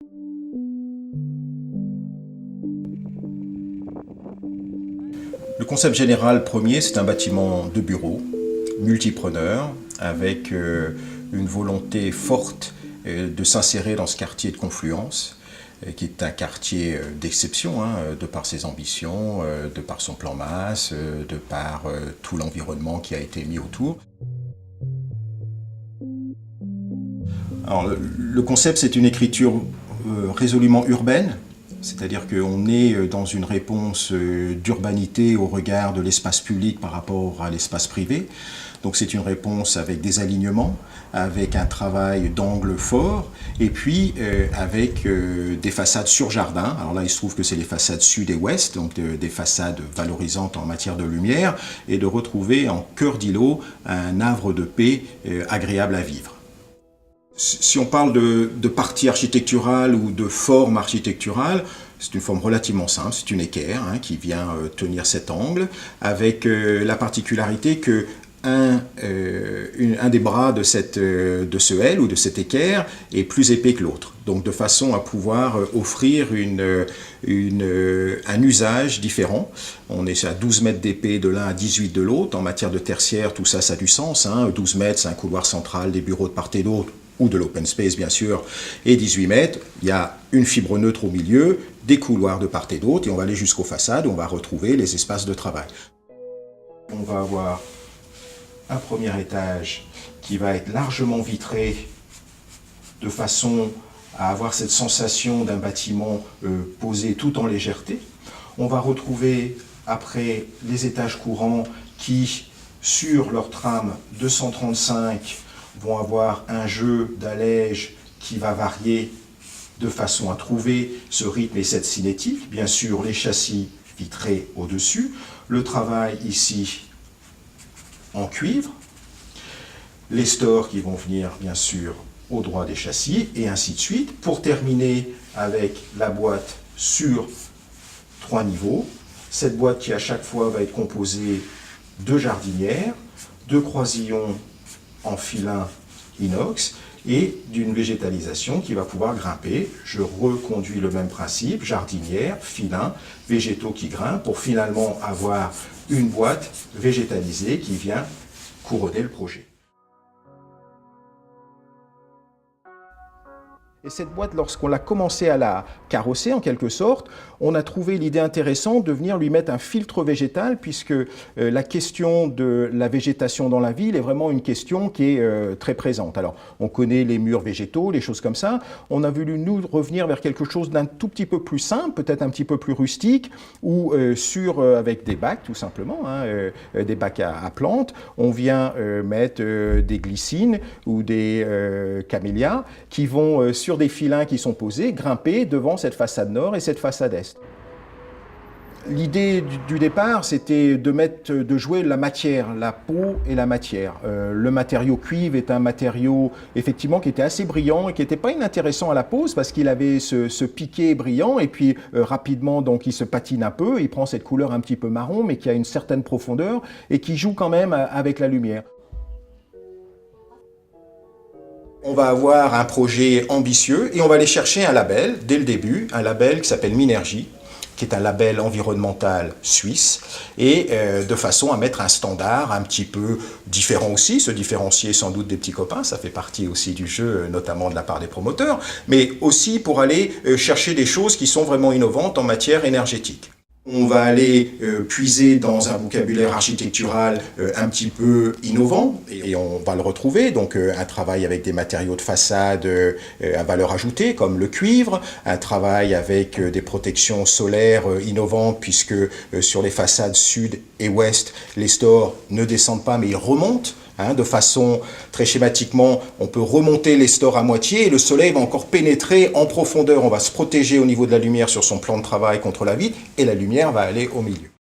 Le concept général premier, c'est un bâtiment de bureau, multipreneur, avec une volonté forte de s'insérer dans ce quartier de Confluence, qui est un quartier d'exception, de par ses ambitions, de par son plan masse, de par tout l'environnement qui a été mis autour. Alors, le concept, c'est une écriture résolument urbaine, c'est-à-dire qu'on est dans une réponse d'urbanité au regard de l'espace public par rapport à l'espace privé. Donc c'est une réponse avec des alignements, avec un travail d'angle fort, et puis avec des façades sur jardin. Alors là, il se trouve que c'est les façades sud et ouest, donc des façades valorisantes en matière de lumière, et de retrouver en cœur d'îlot un havre de paix agréable à vivre. Si on parle de partie architecturale ou de forme architecturale, c'est une forme relativement simple, c'est une équerre qui vient tenir cet angle, avec la particularité que un des bras de ce L ou de cette équerre est plus épais que l'autre, donc de façon à pouvoir offrir un usage différent. On est à 12 mètres d'épais de l'un à 18 de l'autre. En matière de tertiaire, tout ça, ça a du sens. 12 mètres, c'est un couloir central, des bureaux de part et d'autre, ou de l'open space bien sûr, et 18 mètres, il y a une fibre neutre au milieu, des couloirs de part et d'autre, et on va aller jusqu'aux façades où on va retrouver les espaces de travail. On va avoir un premier étage qui va être largement vitré de façon à avoir cette sensation d'un bâtiment posé tout en légèreté. On va retrouver après les étages courants qui, sur leur trame 235, vont avoir un jeu d'allège qui va varier de façon à trouver ce rythme et cette cinétique. Bien sûr, les châssis vitrés au-dessus, le travail ici en cuivre, les stores qui vont venir bien sûr au droit des châssis, et ainsi de suite, pour terminer avec la boîte sur 3 niveaux. Cette boîte qui à chaque fois va être composée de jardinières, de croisillons en filin inox et d'une végétalisation qui va pouvoir grimper. Je reconduis le même principe, jardinière, filin, végétaux qui grimpent pour finalement avoir une boîte végétalisée qui vient couronner le projet. Et cette boîte, lorsqu'on l'a commencé à la carrosser en quelque sorte, on a trouvé l'idée intéressante de venir lui mettre un filtre végétal, puisque la question de la végétation dans la ville est vraiment une question qui est très présente. Alors, on connaît les murs végétaux, les choses comme ça. On a voulu, nous, revenir vers quelque chose d'un tout petit peu plus simple, peut-être un petit peu plus rustique, ou avec des bacs, tout simplement, des bacs à plantes. On vient mettre des glycines ou des camélias qui vont sur des filins qui sont posés, grimper devant cette façade nord et cette façade est. L'idée du départ, c'était de jouer la matière, la peau et la matière. Le matériau cuivre est un matériau effectivement qui était assez brillant et qui n'était pas inintéressant à la pose parce qu'il avait ce piqué brillant et puis rapidement donc il se patine un peu, il prend cette couleur un petit peu marron mais qui a une certaine profondeur et qui joue quand même avec la lumière. On va avoir un projet ambitieux et on va aller chercher un label dès le début, un label qui s'appelle Minergie, qui est un label environnemental suisse, et de façon à mettre un standard un petit peu différent aussi, se différencier sans doute des petits copains, ça fait partie aussi du jeu, notamment de la part des promoteurs, mais aussi pour aller chercher des choses qui sont vraiment innovantes en matière énergétique. On va aller puiser dans un vocabulaire architectural un petit peu innovant, et on va le retrouver, donc un travail avec des matériaux de façade à valeur ajoutée, comme le cuivre, un travail avec des protections solaires innovantes, puisque sur les façades sud et ouest, les stores ne descendent pas, mais ils remontent. De façon très schématiquement, on peut remonter les stores à moitié et le soleil va encore pénétrer en profondeur. On va se protéger au niveau de la lumière sur son plan de travail contre la vitre et la lumière va aller au milieu.